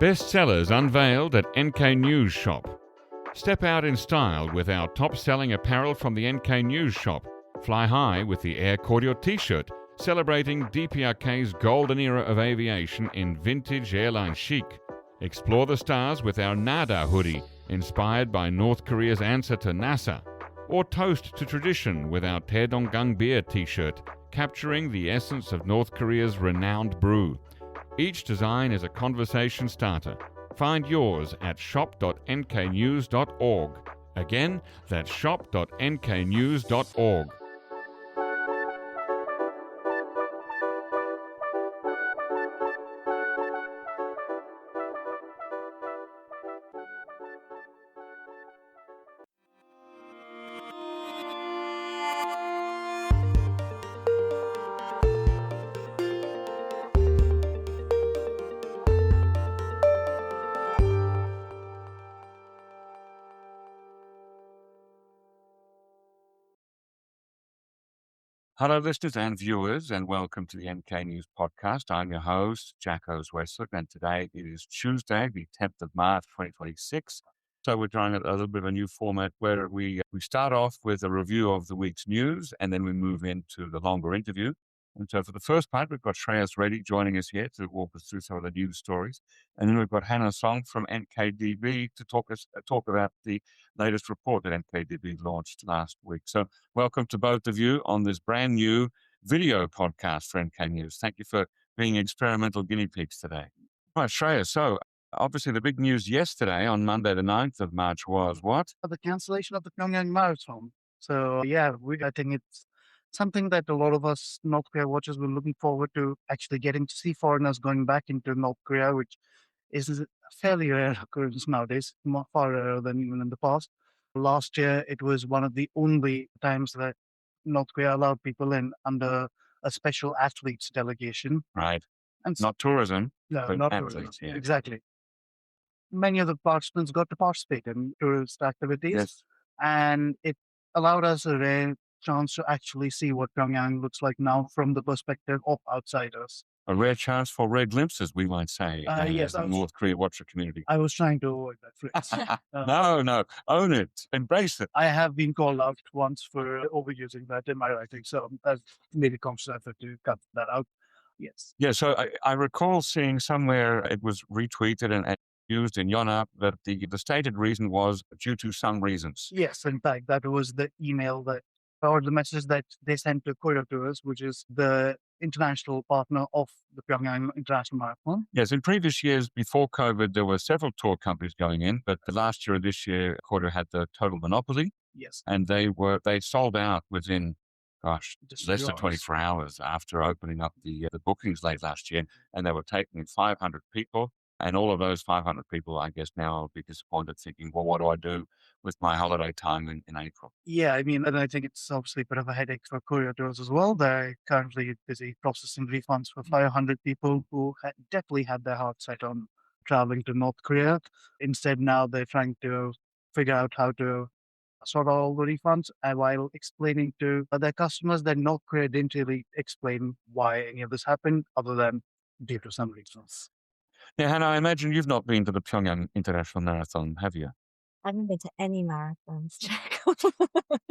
Bestsellers unveiled at NK News Shop. Step out in style with our top-selling apparel from the NK News Shop. Fly high with the Air Cordial T-shirt, celebrating DPRK's golden era of aviation in vintage airline chic. Explore the stars with our Nada hoodie, inspired by North Korea's answer to NASA. Or toast to tradition with our Taedonggang beer T-shirt, capturing the essence of North Korea's renowned brew. Each design is a conversation starter. Find yours at shop.nknews.org. Again, that's shop.nknews.org. Hello, listeners and viewers, and welcome to the NK News Podcast. I'm your host, Jacco Zwetsloot, and today it is Tuesday, the 10th of March, 2026. So we're trying a little bit of a new format where we start off with a review of the week's news, and then we move into the longer interview. And so for the first part, we've got Shreyas Reddy joining us here to walk us through some of the news stories. And then we've got Hanna from NKDB to talk about the latest report that NKDB launched last week. So welcome to both of you on this brand new video podcast for NK News. Thank you for being experimental guinea pigs today. All right, Shreyas, so obviously the big news yesterday on Monday, the 9th of March was what? The cancellation of the Pyongyang Marathon. So I think it's something that a lot of us North Korea watchers were looking forward to, actually getting to see foreigners going back into North Korea, which is a fairly rare occurrence nowadays, far rarer than even in the past. Last year, it was one of the only times that North Korea allowed people in under a special athletes delegation. Right. And Not tourism, no, but not athletes, tourism. yeah. Exactly. Many of the participants got to participate in tourist activities, Yes. and it allowed us a rare chance to actually see what Pyongyang looks like now from the perspective of outsiders. A rare chance for rare glimpses, we might say, Yes, as a North Korea watcher community. I was trying to avoid that phrase. No, own it, embrace it. I have been called out once for overusing that in my writing, so I've made a conscious effort to cut that out. Yes. Yeah, so I recall seeing somewhere it was retweeted and used in Yonhap that the stated reason was due to some reasons. Yes, in fact, that was the email or the message that they sent to Korea Tours, which is the international partner of the Pyongyang International Marathon. Yes, in previous years before COVID, there were several tour companies going in, but the last year and this year, Korea had the total monopoly. Yes. And they sold out within, Just less few than 24 hours after opening up the bookings late last year. And they were taking in 500 people. And all of those 500 people, I guess now will be disappointed thinking, well, what do I do with my holiday time in April? Yeah, I mean, and I think it's obviously a bit of a headache for Korea Tours as well. They're currently busy processing refunds for 500 people who definitely had their heart set on traveling to North Korea. Instead, now they're trying to figure out how to sort out all the refunds, while explaining to their customers that North Korea didn't really explain why any of this happened other than due to some reasons. Yeah, Hannah, I imagine you've not been to the Pyongyang International Marathon, have you? I haven't been to any marathons, Jacco.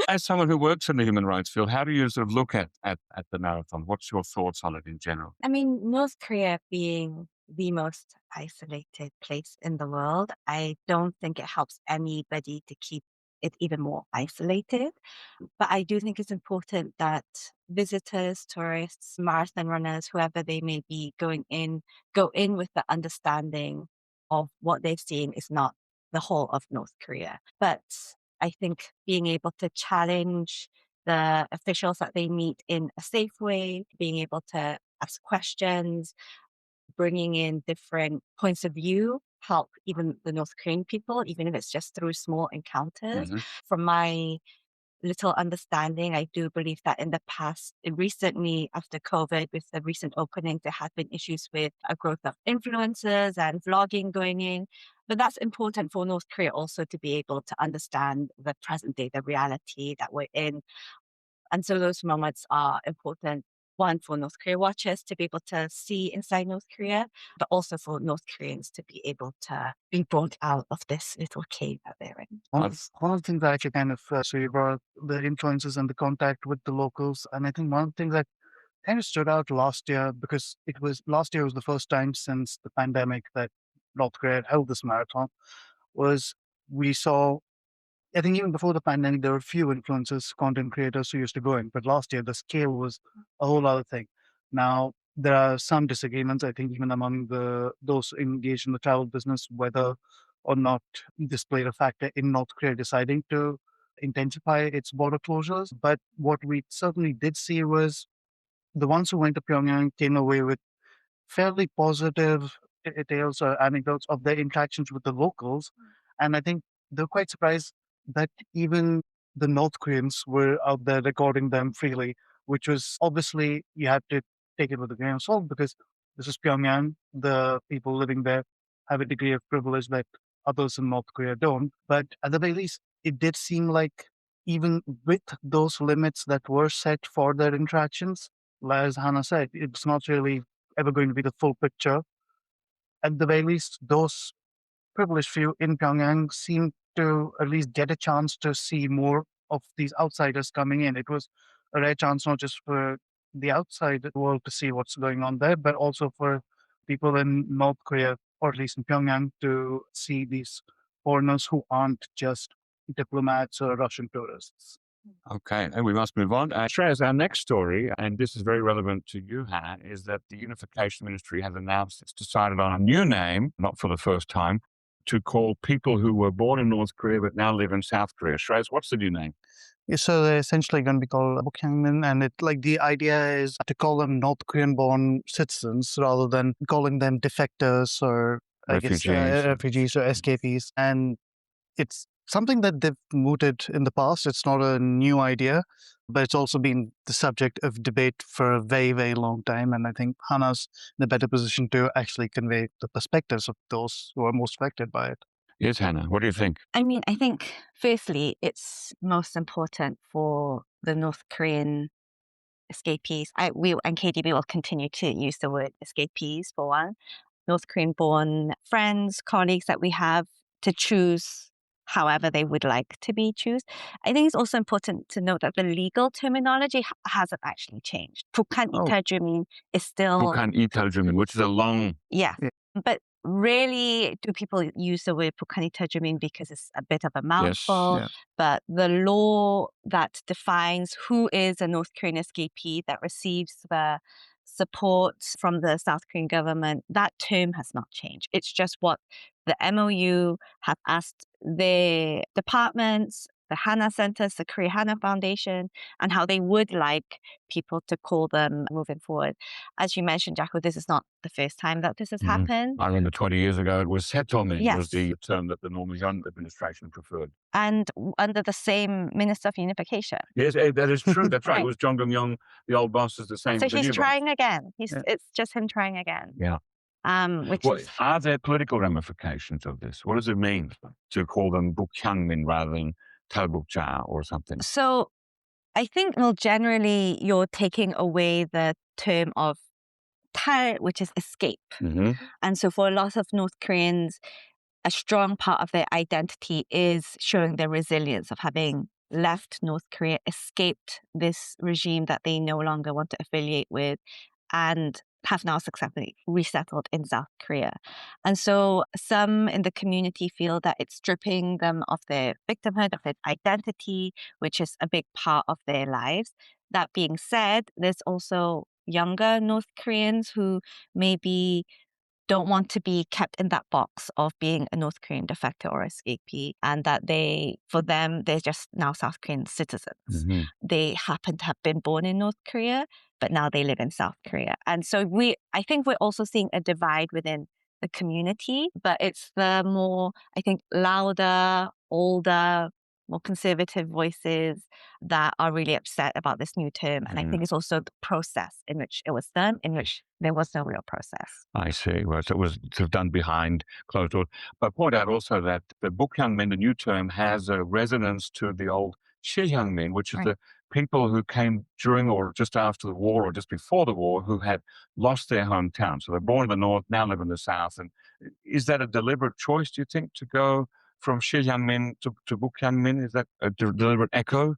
As someone who works in the human rights field, how do you sort of look at the marathon? What's your thoughts on it in general? I mean, North Korea being the most isolated place in the world, I don't think it helps anybody to keep it even more isolated. But I do think it's important that visitors, tourists, marathon runners, whoever they may be go in with the understanding of what they've seen is not the whole of North Korea. But I think being able to challenge the officials that they meet in a safe way, being able to ask questions, bringing in different points of view help even the North Korean people, even if it's just through small encounters. Mm-hmm. From my little understanding, I do believe that in the past, recently after COVID, with the recent openings, there have been issues with a growth of influencers and vlogging going in. But that's important for North Korea also to be able to understand the present day, the reality that we're in. And so those moments are important one, for North Korea watchers to be able to see inside North Korea, but also for North Koreans to be able to be brought out of this little cave that they're in. One of the things that actually kind of, so you brought up the influences and the contact with the locals. And I think one of the things that kind of stood out last year, because last year was the first time since the pandemic that North Korea had held this marathon, was we saw, I think even before the pandemic, there were few influencers, content creators who used to go in. But last year, the scale was a whole other thing. Now, there are some disagreements, I think, even among those engaged in the travel business, whether or not this played a factor in North Korea deciding to intensify its border closures. But what we certainly did see was the ones who went to Pyongyang came away with fairly positive tales or anecdotes of their interactions with the locals. And I think they're quite surprised that even the North Koreans were out there recording them freely, which was obviously, you have to take it with a grain of salt because this is Pyongyang. The people living there have a degree of privilege that others in North Korea don't. But at the very least, it did seem like even with those limits that were set for their interactions, as Hanna said, it's not really ever going to be the full picture. At the very least, those privileged few in Pyongyang seem to at least get a chance to see more of these outsiders coming in. It was a rare chance, not just for the outside world to see what's going on there, but also for people in North Korea, or at least in Pyongyang, to see these foreigners who aren't just diplomats or Russian tourists. Okay, and we must move on. Shreyas, our next story, and this is very relevant to you, Hanna, is that the Unification Ministry has announced it's decided on a new name, not for the first time, to call people who were born in North Korea but now live in South Korea. Shreyas, what's the new name? Yeah, so they're essentially going to be called Bukyangmin, and the idea is to call them North Korean-born citizens rather than calling them defectors or refugees or escapees. And it's something that they've mooted in the past. It's not a new idea, but it's also been the subject of debate for a very, very long time. And I think Hanna's in a better position to actually convey the perspectives of those who are most affected by it. Yes, Hanna, what do you think? I mean, I think firstly, it's most important for the North Korean escapees. We NKDB will continue to use the word escapees for one. North Korean-born friends, colleagues that we have to choose however they would like to be choose. I think it's also important to note that the legal terminology hasn't actually changed. 북한 이탈주민 is still... 북한 이탈주민, which is a long... Yeah. But rarely do people use the word 북한 이탈주민 because it's a bit of a mouthful. Yes. But the law that defines who is a North Korean escapee that receives the support from the South Korean government, that term has not changed. It's just what the MOU have asked the departments, the Hanna Centers, the Korea Hanna Foundation, and how they would like people to call them moving forward. As you mentioned, Jacco, this is not the first time that this has happened. I remember 20 years ago, it was settlement Yes. was the term that the normal Young administration preferred. And under the same Minister of Unification. Yes, that is true. That's right. It was Jong Dong-young, the old boss, is the same. So the he's new trying boss. again. It's just him trying again. Yeah. Which is... Are there political ramifications of this? What does it mean to call them Bukyangmin rather than Talbukja or something? So I think, well, generally you're taking away the term of tal, which is escape. And so for a lot of North Koreans, a strong part of their identity is showing their resilience of having left North Korea, escaped this regime that they no longer want to affiliate with, and have now successfully resettled in South Korea. And so some in the community feel that it's stripping them of their victimhood, of their identity, which is a big part of their lives. That being said, there's also younger North Koreans who maybe don't want to be kept in that box of being a North Korean defector or escapee, and that for them, they're just now South Korean citizens. They happen to have been born in North Korea, but now they live in South Korea. And so I think we're also seeing a divide within the community, but it's the more, I think, louder, older, more conservative voices that are really upset about this new term. And I think it's also the process in which it was done, in which there was no real process. I see. Well, so it was sort of done behind closed doors. But point out also that the Bukyangmin, the new term, has a resonance to the old Shilhyangmin, which is the people who came during or just after the war or just before the war who had lost their hometown. So they're born in the north, now live in the south. And is that a deliberate choice, do you think, to go from Shijiangmin to Bukyangmin? Is that a deliberate echo?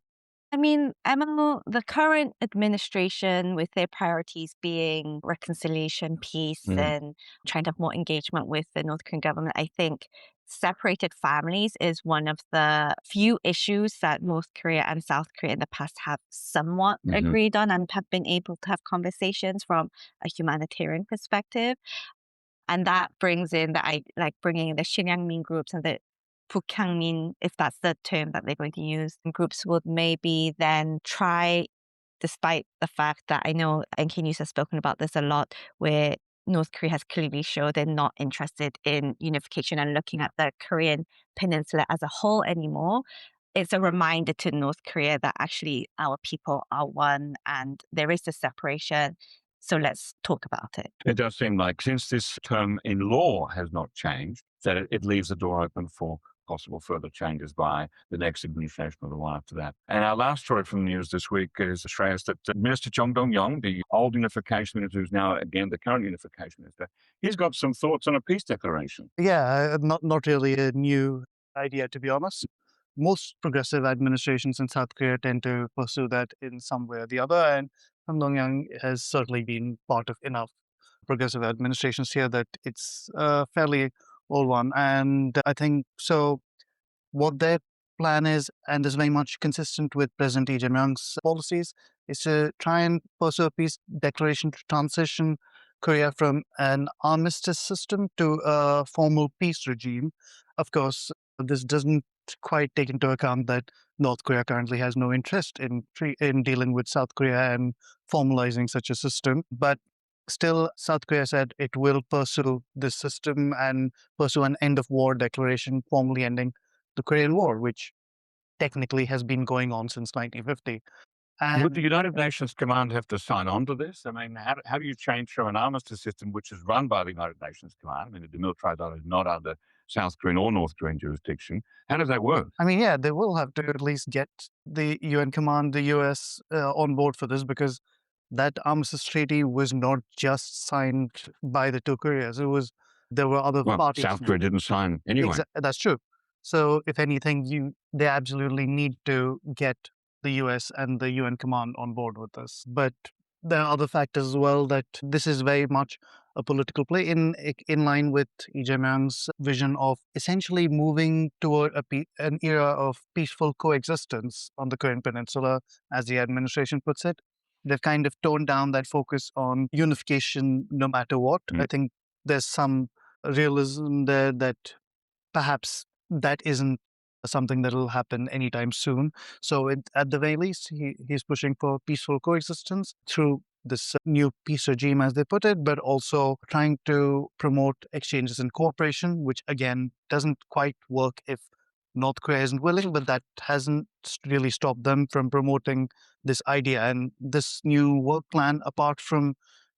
I mean, Emma, the current administration, with their priorities being reconciliation, peace, and trying to have more engagement with the North Korean government, I think separated families is one of the few issues that North Korea and South Korea in the past have somewhat agreed on and have been able to have conversations from a humanitarian perspective. And that brings in bringing in the Shinyangmin groups and the Pukyangmin, if that's the term that they're going to use. Groups would maybe then try, despite the fact that I know NK News has spoken about this a lot, where North Korea has clearly shown they're not interested in unification and looking at the Korean peninsula as a whole anymore. It's a reminder to North Korea that actually our people are one and there is a separation. So let's talk about it. It does seem like, since this term in law has not changed, that it leaves the door open for possible further changes by the next administration or the one after that. And our last story from the news this week is, Shreyas, that Minister Chung Dong-yong, the old Unification Minister, who's now again the current Unification Minister, he's got some thoughts on a peace declaration. Yeah, not really a new idea, to be honest. Most progressive administrations in South Korea tend to pursue that in some way or the other, and Kim Dong-yang has certainly been part of enough progressive administrations here that it's a fairly old one. And I think so. What their plan is, and is very much consistent with President Lee Jae-myung's policies, is to try and pursue a peace declaration to transition Korea from an armistice system to a formal peace regime. Of course, this doesn't quite take into account that North Korea currently has no interest in dealing with South Korea and formalizing such a system. But still, South Korea said it will pursue this system and pursue an end of war declaration, formally ending the Korean War, which technically has been going on since 1950. Would the And United Nations Command have to sign on to this? I mean, how do you change from an armistice system which is run by the United Nations Command? I mean, the demilitarized zone is not under South Korean or North Korean jurisdiction. How does that work? I mean, yeah, they will have to at least get the UN command, the US, on board for this, because that armistice treaty was not just signed by the two Koreas. There were other Well, parties. South Korea didn't sign anyway. That's true. So if anything, they absolutely need to get the US and the UN command on board with this. But there are other factors as well, that this is very much a political play in line with Lee Jae-myung's vision of essentially moving toward an era of peaceful coexistence on the Korean Peninsula, as the administration puts it. They've kind of toned down that focus on unification no matter what. I think there's some realism there that perhaps that isn't something that will happen anytime soon. So at the very least, he's pushing for peaceful coexistence through this new peace regime, as they put it, but also trying to promote exchanges and cooperation, which again doesn't quite work if North Korea isn't willing, but that hasn't really stopped them from promoting this idea. And this new work plan, apart from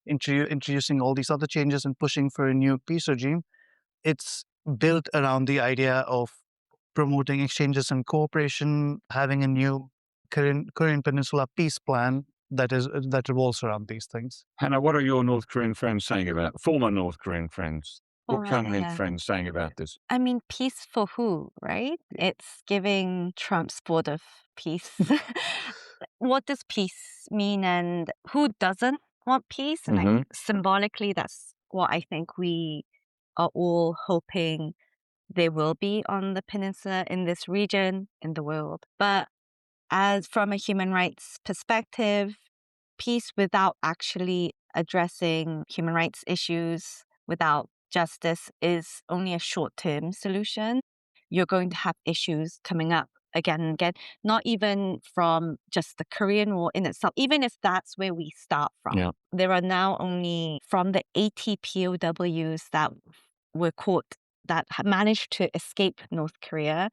introducing all these other changes and pushing for a new peace regime, it's built around the idea of promoting exchanges and cooperation, having a new Korean Peninsula peace plan that revolves around these things. Hanna, what are your North Korean friends saying about, former North Korean friends, or current friends saying about this? I mean, peace for who, right? It's giving Trump sport of peace. What does peace mean, and who doesn't want peace? And like, symbolically, that's what I think we are all hoping there will be on the peninsula, in this region, in the world. But as from a human rights perspective, peace without actually addressing human rights issues, without justice, is only a short-term solution. You're going to have issues coming up again and again, not even from just the Korean War in itself, even if that's where we start from. Yeah. There are now only, from the 80 POWs that were caught, that managed to escape North Korea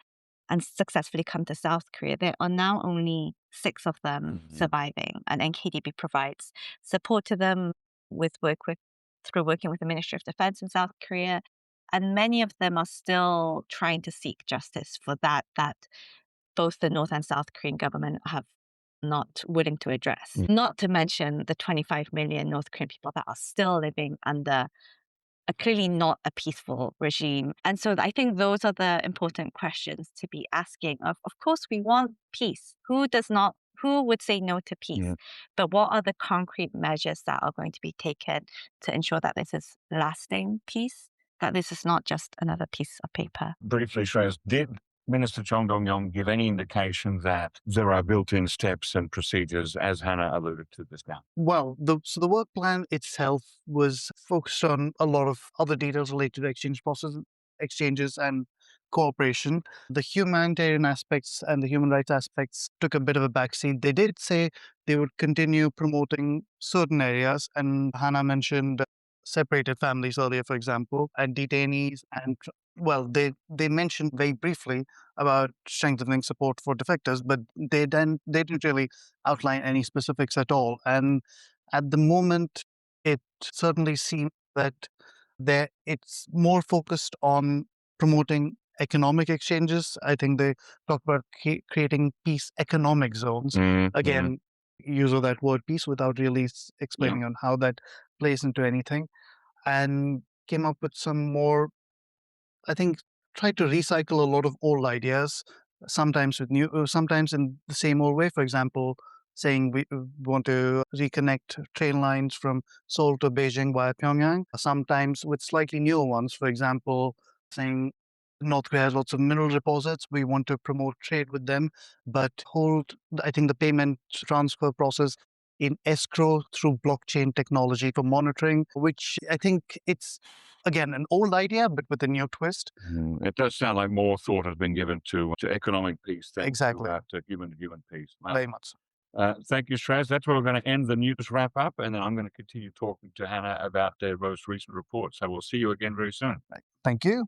and successfully come to South Korea, there are now only 6 of them surviving, and NKDB provides support to them through working with the Ministry of Defense in South Korea, and many of them are still trying to seek justice for that both the North and South Korean government have not willing to address. Not to mention the 25 million North Korean people that are still living under clearly not a peaceful regime. And so I think those are the important questions to be asking. Of course, we want peace. Who would say no to peace? Yeah. But what are the concrete measures that are going to be taken to ensure that this is lasting peace? That this is not just another piece of paper. Briefly, Shreyas, did Minister Chong Dong-yong give any indication that there are built-in steps and procedures, as Hanna alluded to this now? Well, the work plan itself was focused on a lot of other details related to exchanges and cooperation. The humanitarian aspects and the human rights aspects took a bit of a backseat. They did say they would continue promoting certain areas, and Hanna mentioned separated families earlier, for example, and detainees, and they mentioned very briefly about strengthening support for defectors, but they didn't really outline any specifics at all. And at the moment, it certainly seems that it's more focused on promoting economic exchanges. I think they talk about creating peace economic zones. Again, use of that word peace without really explaining on how that plays into anything, and came up with some more, I think, tried to recycle a lot of old ideas, sometimes with new, sometimes in the same old way. For example, saying we want to reconnect train lines from Seoul to Beijing via Pyongyang, sometimes with slightly newer ones. For example, saying North Korea has lots of mineral deposits. We want to promote trade with them, but hold, I think, the payment transfer process in escrow through blockchain technology for monitoring, which I think it's, again, an old idea, but with a new twist. It does sound like more thought has been given to economic peace than to human peace. Wow. Very much so. Thank you, Shreyas. That's where we're going to end the news wrap up, and then I'm going to continue talking to Hanna about their most recent report. So we'll see you again very soon. Thank you.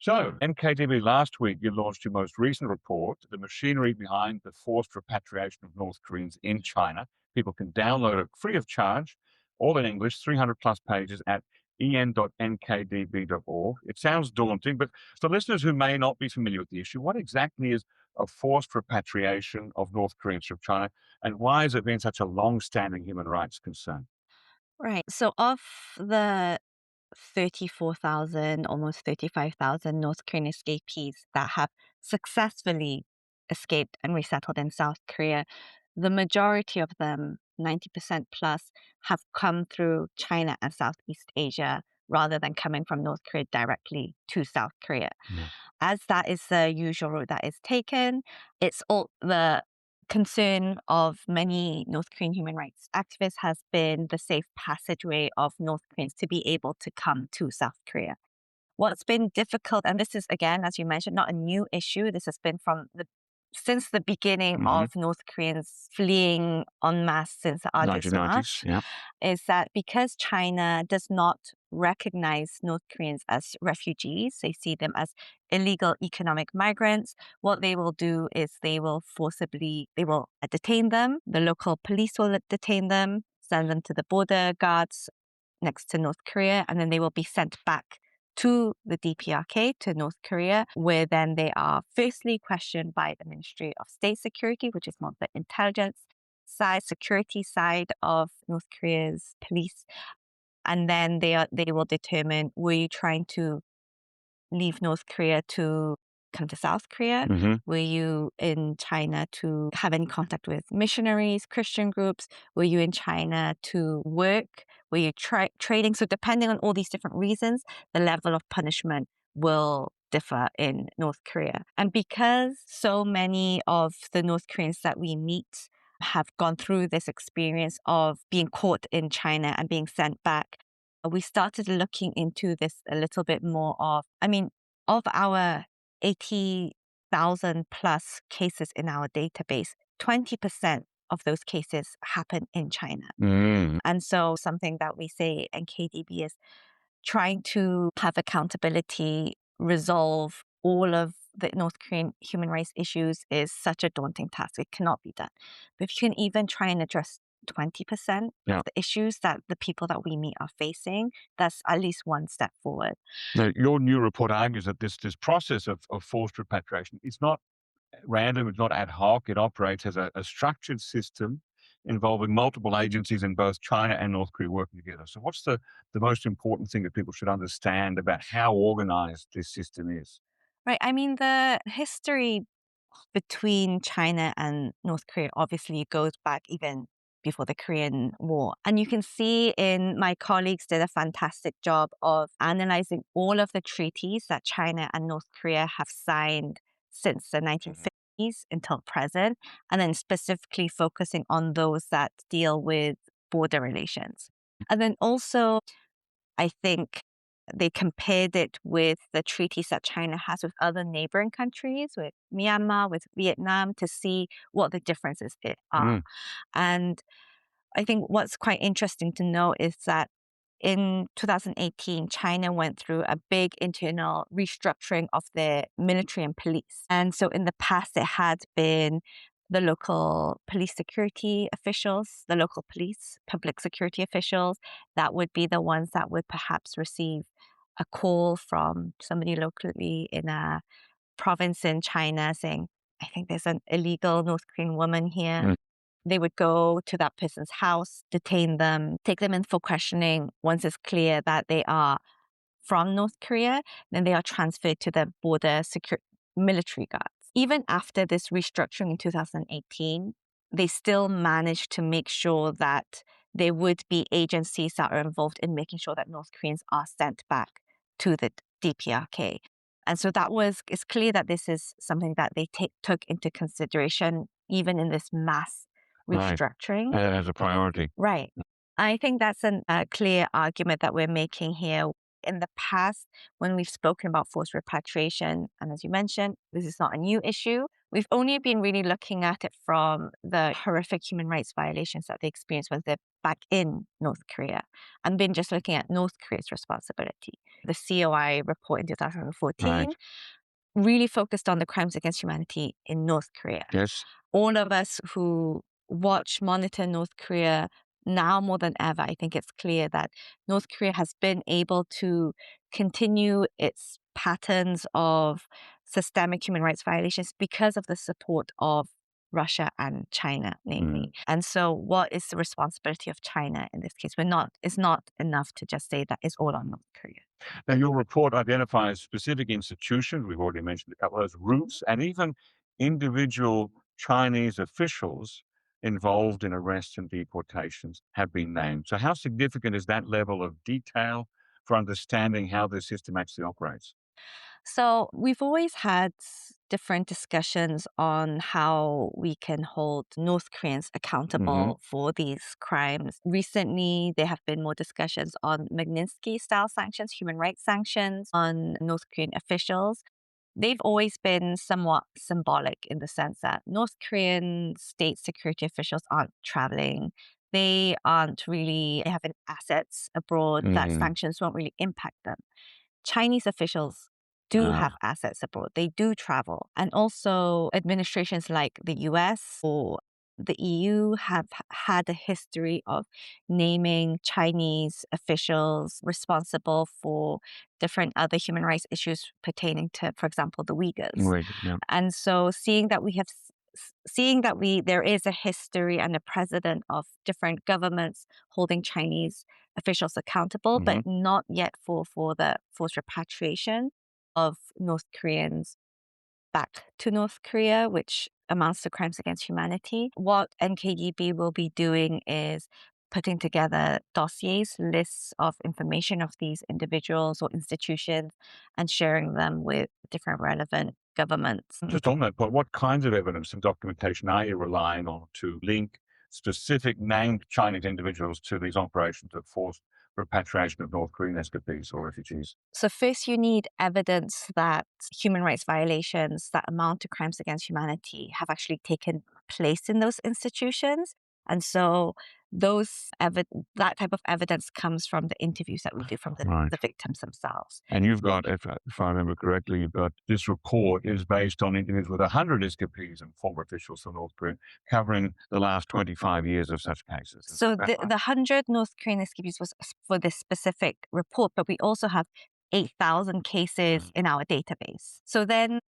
So, NKDB, last week you launched your most recent report, The Machinery Behind the Forced Repatriation of North Koreans in China. People can download it free of charge, all in English, 300 plus pages at en.nkdb.org. It sounds daunting, but for listeners who may not be familiar with the issue, what exactly is a forced repatriation of North Koreans from China, and why has it been such a long-standing human rights concern? Right. So of the 34,000, almost 35,000 North Korean escapees that have successfully escaped and resettled in South Korea, the majority of them, 90% plus, have come through China and Southeast Asia rather than coming from North Korea directly to South Korea. Yeah. As that is the usual route that is taken, it's all the concern of many North Korean human rights activists has been the safe passageway of North Koreans to be able to come to South Korea. What's been difficult, and this is, again, as you mentioned, not a new issue. This has been since the beginning of North Koreans fleeing en masse since the August March, is that because China does not recognize North Koreans as refugees, they see them as illegal economic migrants, what they will do is they will detain them. The local police will detain them, send them to the border guards next to North Korea, and then they will be sent back to the DPRK, to North Korea, where then they are firstly questioned by the Ministry of State Security, which is more the intelligence side, security side of North Korea's police. And then they will determine, were you trying to leave North Korea to come to South Korea? Were you in China to have any contact with missionaries, Christian groups? Were you in China to work? Were you trading? So depending on all these different reasons, the level of punishment will differ in North Korea. And because so many of the North Koreans that we meet have gone through this experience of being caught in China and being sent back, we started looking into this a little bit more of our 80,000 plus cases in our database, 20% of those cases happen in China. And so something that we say in KDB is trying to have accountability, resolve all of the North Korean human rights issues is such a daunting task. It cannot be done. But if you can even try and address 20% of the issues that the people that we meet are facing, that's at least one step forward. Now, your new report argues that this process of forced repatriation is not random, it's not ad hoc. It operates as a structured system involving multiple agencies in both China and North Korea working together. So what's the most important thing that people should understand about how organized this system is? Right. I mean, the history between China and North Korea obviously goes back even before the Korean War. And you can see in my colleagues did a fantastic job of analyzing all of the treaties that China and North Korea have signed since the 1950s until present, and then specifically focusing on those that deal with border relations. And then also, I think they compared it with the treaties that China has with other neighboring countries, with Myanmar, with Vietnam, to see what the differences are. And I think what's quite interesting to know is that in 2018, China went through a big internal restructuring of their military and police. And so in the past, it had been the local police security officials, the local police, public security officials, that would be the ones that would perhaps receive a call from somebody locally in a province in China saying, I think there's an illegal North Korean woman here. They would go to that person's house, detain them, take them in for questioning. Once it's clear that they are from North Korea, then they are transferred to the border military guards. Even after this restructuring in 2018, they still managed to make sure that there would be agencies that are involved in making sure that North Koreans are sent back to the DPRK. And so it's clear that this is something that they took into consideration even in this mass restructuring. Right. As a priority. Right. I think that's a clear argument that we're making here. In the past, when we've spoken about forced repatriation, and as you mentioned, this is not a new issue. We've only been really looking at it from the horrific human rights violations that they experienced when they're back in North Korea, and been just looking at North Korea's responsibility. The COI report in 2014 really focused on the crimes against humanity in North Korea. Yes. All of us who monitor North Korea now more than ever, I think it's clear that North Korea has been able to continue its patterns of systemic human rights violations because of the support of Russia and China, namely. And so what is the responsibility of China in this case? It's not enough to just say that it's all on North Korea. Now, your report identifies specific institutions, we've already mentioned a couple of those, routes, and even individual Chinese officials involved in arrests and deportations have been named. So how significant is that level of detail for understanding how the system actually operates? So we've always had different discussions on how we can hold North Koreans accountable for these crimes. Recently, there have been more discussions on Magnitsky-style sanctions, human rights sanctions on North Korean officials. They've always been somewhat symbolic in the sense that North Korean state security officials aren't traveling. They aren't really having assets abroad that sanctions won't really impact them. Chinese officials do have assets abroad. They do travel. And also administrations like the US or the EU have had a history of naming Chinese officials responsible for different other human rights issues pertaining to, for example, the Uyghurs. And so seeing that there is a history and a precedent of different governments holding Chinese officials accountable, but not yet for the forced repatriation of North Koreans back to North Korea, which amounts to crimes against humanity. What NKDB will be doing is putting together dossiers, lists of information of these individuals or institutions, and sharing them with different relevant governments. Just on that point, what kinds of evidence and documentation are you relying on to link specific named Chinese individuals to these operations of forced repatriation of North Korean escapees or refugees? So first, you need evidence that human rights violations that amount to crimes against humanity have actually taken place in those institutions. And so that type of evidence comes from the interviews that we do from the victims themselves. And you've got, if I remember correctly, you've got this report is based on interviews with 100 escapees and former officials from North Korea, covering the last 25 years of such cases. So the 100 North Korean escapees was for this specific report, but we also have 8,000 cases in our database. So then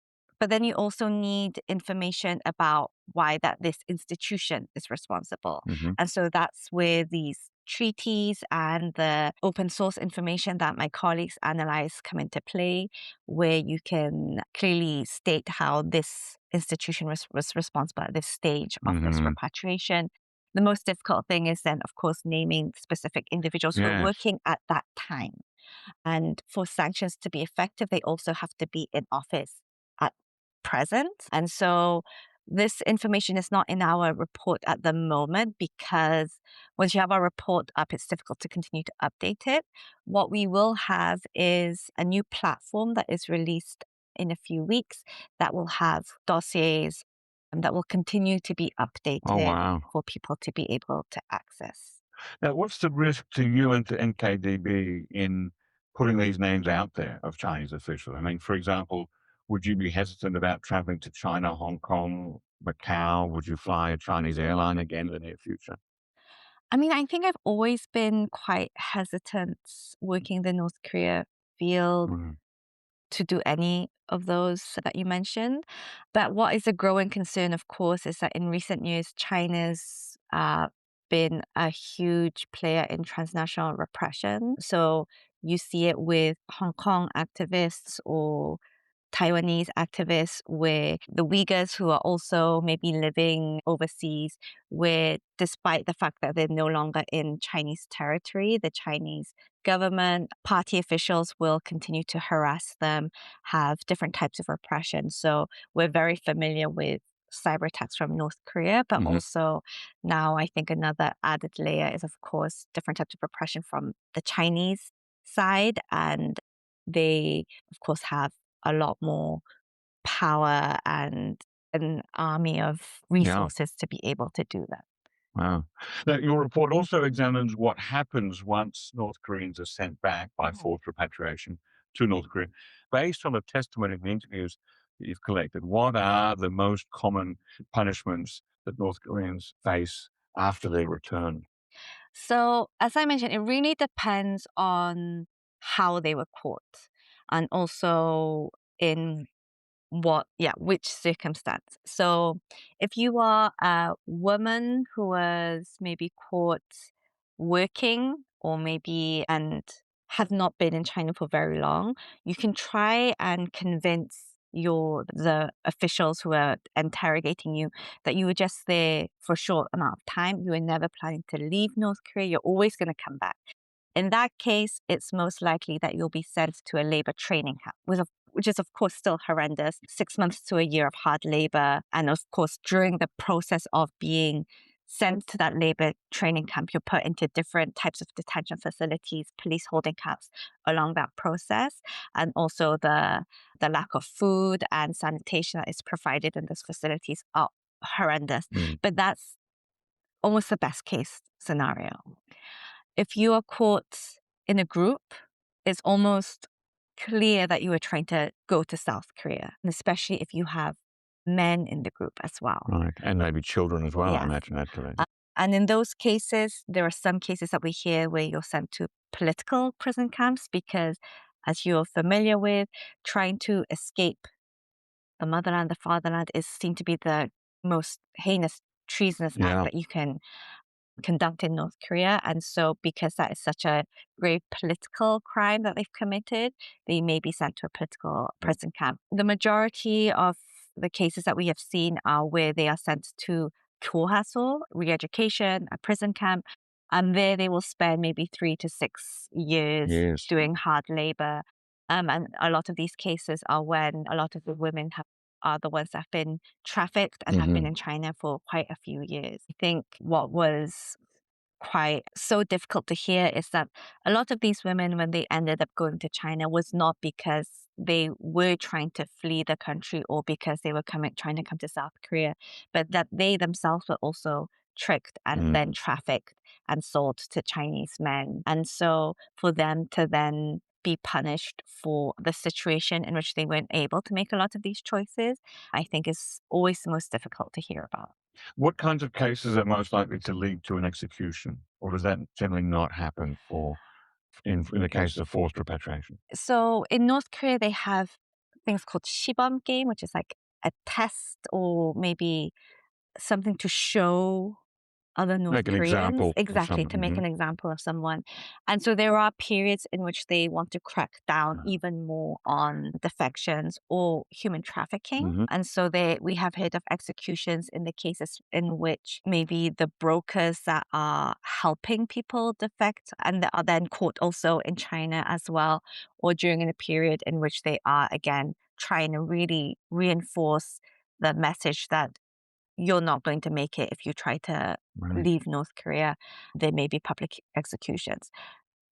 But then you also need information about why this institution is responsible. Mhm. And so that's where these treaties and the open source information that my colleagues analyze come into play, where you can clearly state how this institution was responsible at this stage of this Mhm. repatriation. The most difficult thing is then, of course, naming specific individuals who are Yes. working at that time. And for sanctions to be effective, they also have to be in office at present. And so this information is not in our report at the moment because once you have our report up, it's difficult to continue to update it. What we will have is a new platform that is released in a few weeks that will have dossiers that will continue to be Oh, updated wow. for people to be able to access. Now, what's the risk to you and to NKDB in putting these names out there of Chinese officials? I mean, for example, would you be hesitant about traveling to China, Hong Kong, Macau? Would you fly a Chinese airline again in the near future? I mean, I think I've always been quite hesitant working in the North Korea field Mhm. to do any of those that you mentioned. But what is a growing concern, of course, is that in recent years, China's been a huge player in transnational repression. So you see it with Hong Kong activists or Taiwanese activists, where the Uyghurs who are also maybe living overseas, where despite the fact that they're no longer in Chinese territory, the Chinese government, party officials will continue to harass them, have different types of repression. So we're very familiar with cyber attacks from North Korea, but Mhm. also now I think another added layer is, of course, different types of repression from the Chinese side. And they, of course, have a lot more power and an army of resources to be able to do that. Wow. Now, your report also examines what happens once North Koreans are sent back by forced repatriation to North Korea. Based on the testimony and the interviews that you've collected, what are the most common punishments that North Koreans face after they return? So, as I mentioned, it really depends on how they were caught and also in which circumstance. So if you are a woman who was maybe caught working or maybe and have not been in China for very long, you can try and convince the officials who are interrogating you that you were just there for a short amount of time. You were never planning to leave North Korea. You're always going to come back. In that case, it's most likely that you'll be sent to a labor training camp, which is, of course, still horrendous. 6 months to a year of hard labor. And of course, during the process of being sent to that labor training camp, you're put into different types of detention facilities, police holding camps along that process. And also the lack of food and sanitation that is provided in those facilities are horrendous. Mm. But that's almost the best case scenario. If you are caught in a group, it's almost clear that you are trying to go to South Korea, and especially if you have men in the group as well. Right. And maybe children as well, I Yes. imagine, actually. And in those cases, there are some cases that we hear where you're sent to political prison camps because, as you're familiar with, trying to escape the motherland, the fatherland is seen to be the most heinous, treasonous act Yeah. that you can conduct in North Korea. And so because that is such a grave political crime that they've committed, they may be sent to a political prison camp. The majority of the cases that we have seen are where they are sent to 교화소, re-education, a prison camp, and there they will spend maybe 3 to 6 years Yes. doing hard labor. And a lot of these cases are when a lot of the women are the ones that have been trafficked and have been in China for quite a few years. I think what was quite so difficult to hear is that a lot of these women, when they ended up going to China, was not because they were trying to flee the country or because they were trying to come to South Korea, but that they themselves were also tricked and then trafficked and sold to Chinese men. And so for them to then be punished for the situation in which they weren't able to make a lot of these choices, I think is always the most difficult to hear about. What kinds of cases are most likely to lead to an execution? Or does that generally not happen in the case of forced repatriation? So in North Korea, they have things called 시범 game, which is like a test or maybe something to show other North Make an Koreans. example of Exactly, to make someone. an example of someone. And so there are periods in which they want to crack down even more on defections or human trafficking. Mhm. And so we have heard of executions in the cases in which maybe the brokers that are helping people defect and that are then caught also in China as well, or during a period in which they are again trying to really reinforce the message that you're not going to make it if you try to Right. leave North Korea. There may be public executions.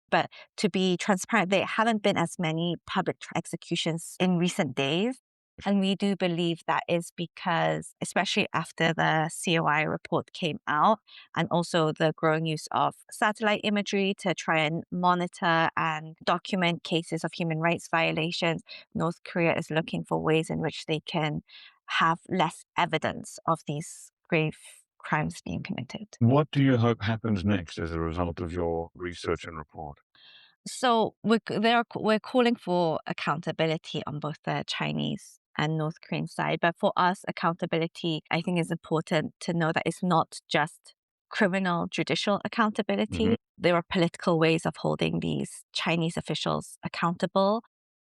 But to be transparent, there haven't been as many public executions in recent days. And we do believe that is because, especially after the COI report came out, and also the growing use of satellite imagery to try and monitor and document cases of human rights violations, North Korea is looking for ways in which they can have less evidence of these grave crimes being committed. What do you hope happens next as a result of your research and report? So we're calling for accountability on both the Chinese and North Korean side. But for us, accountability, I think, is important to know that it's not just criminal judicial accountability. There are political ways of holding these Chinese officials accountable.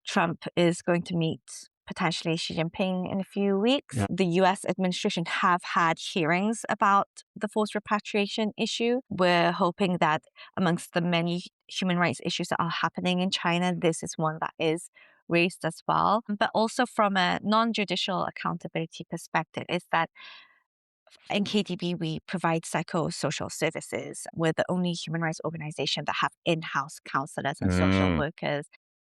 Trump is going to meet potentially Xi Jinping in a few weeks. Yeah. The US administration have had hearings about the forced repatriation issue. We're hoping that amongst the many human rights issues that are happening in China, this is one that is raised as well. But also from a non-judicial accountability perspective is that NKDB, we provide psychosocial services. We're the only human rights organization that have in-house counselors and social workers.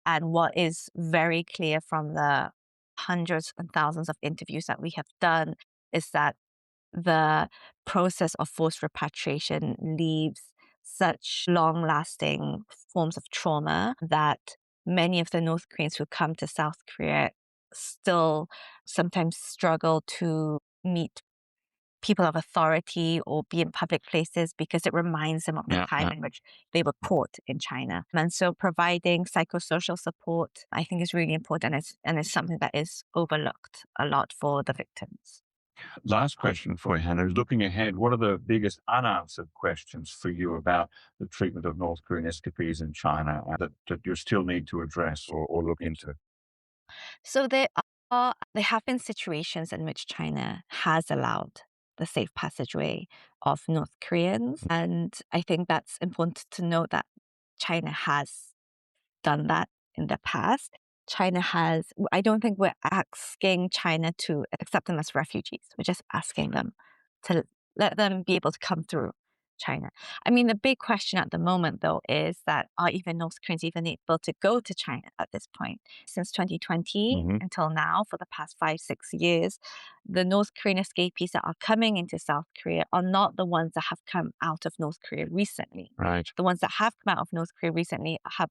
And what is very clear from the hundreds and thousands of interviews that we have done is that the process of forced repatriation leaves such long-lasting forms of trauma that many of the North Koreans who come to South Korea still sometimes struggle to meet people of authority or be in public places because it reminds them of the time in which they were caught in China. And so providing psychosocial support, I think, is really important and it's something that is overlooked a lot for the victims. Last question for you, Hanna, is looking ahead, what are the biggest unanswered questions for you about the treatment of North Korean escapees in China that you still need to address or look into? So there have been situations in which China has allowed the safe passageway of North Koreans. And I think that's important to note that China has done that in the past. I don't think we're asking China to accept them as refugees. We're just asking them to let them be able to come through China. I mean, the big question at the moment, though, is that are even North Koreans even able to go to China at this point? Since 2020 until now, for the past 5-6 years, the North Korean escapees that are coming into South Korea are not the ones that have come out of North Korea recently. Right. The ones that have come out of North Korea recently have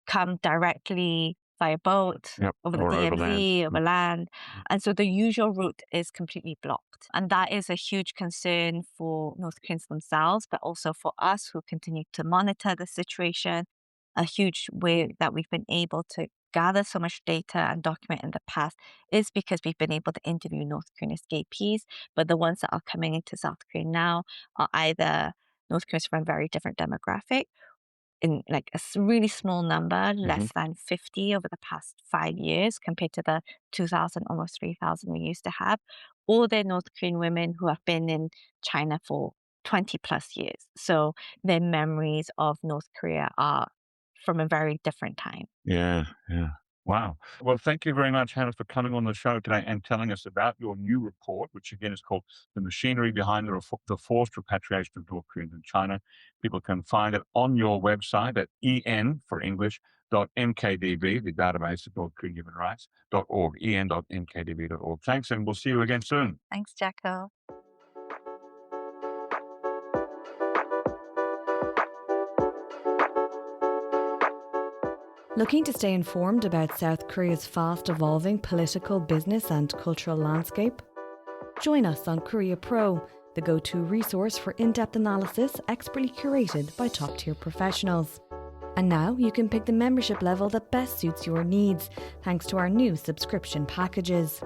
come directly via boat, over the DMZ, over land. And so the usual route is completely blocked. And that is a huge concern for North Koreans themselves, but also for us who continue to monitor the situation. A huge way that we've been able to gather so much data and document in the past is because we've been able to interview North Korean escapees, but the ones that are coming into South Korea now are either North Koreans from a very different demographic, in like a really small number, less than 50 over the past 5 years compared to the 2,000, almost 3,000 we used to have, or they're North Korean women who have been in China for 20 plus years. So their memories of North Korea are from a very different time. Yeah. Wow. Well, thank you very much, Hanna, for coming on the show today and telling us about your new report, which again is called The Machinery Behind the Forced Repatriation of North Koreans in China. People can find it on your website at en for English .nkdb, the database of North Korean human rights, .org, en.nkdb.org. Thanks, and we'll see you again soon. Thanks, Jacco. Looking to stay informed about South Korea's fast-evolving political, business and cultural landscape? Join us on Korea Pro, the go-to resource for in-depth analysis expertly curated by top-tier professionals. And now you can pick the membership level that best suits your needs, thanks to our new subscription packages.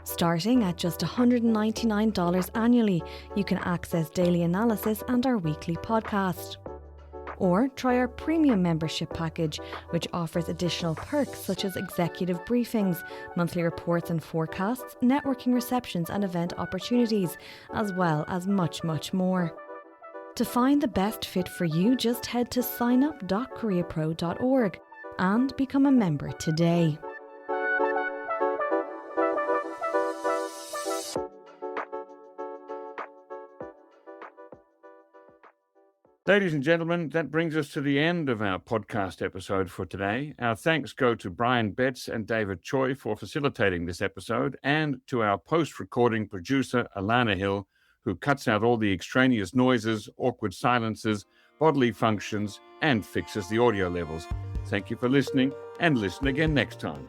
Starting at just $199 annually, you can access daily analysis and our weekly podcast. Or try our premium membership package, which offers additional perks such as executive briefings, monthly reports and forecasts, networking receptions and event opportunities, as well as much, much more. To find the best fit for you, just head to signup.koreapro.org and become a member today. Ladies and gentlemen, that brings us to the end of our podcast episode for today. Our thanks go to Brian Betts and David Choi for facilitating this episode, and to our post-recording producer, Alana Hill, who cuts out all the extraneous noises, awkward silences, bodily functions, and fixes the audio levels. Thank you for listening, and listen again next time.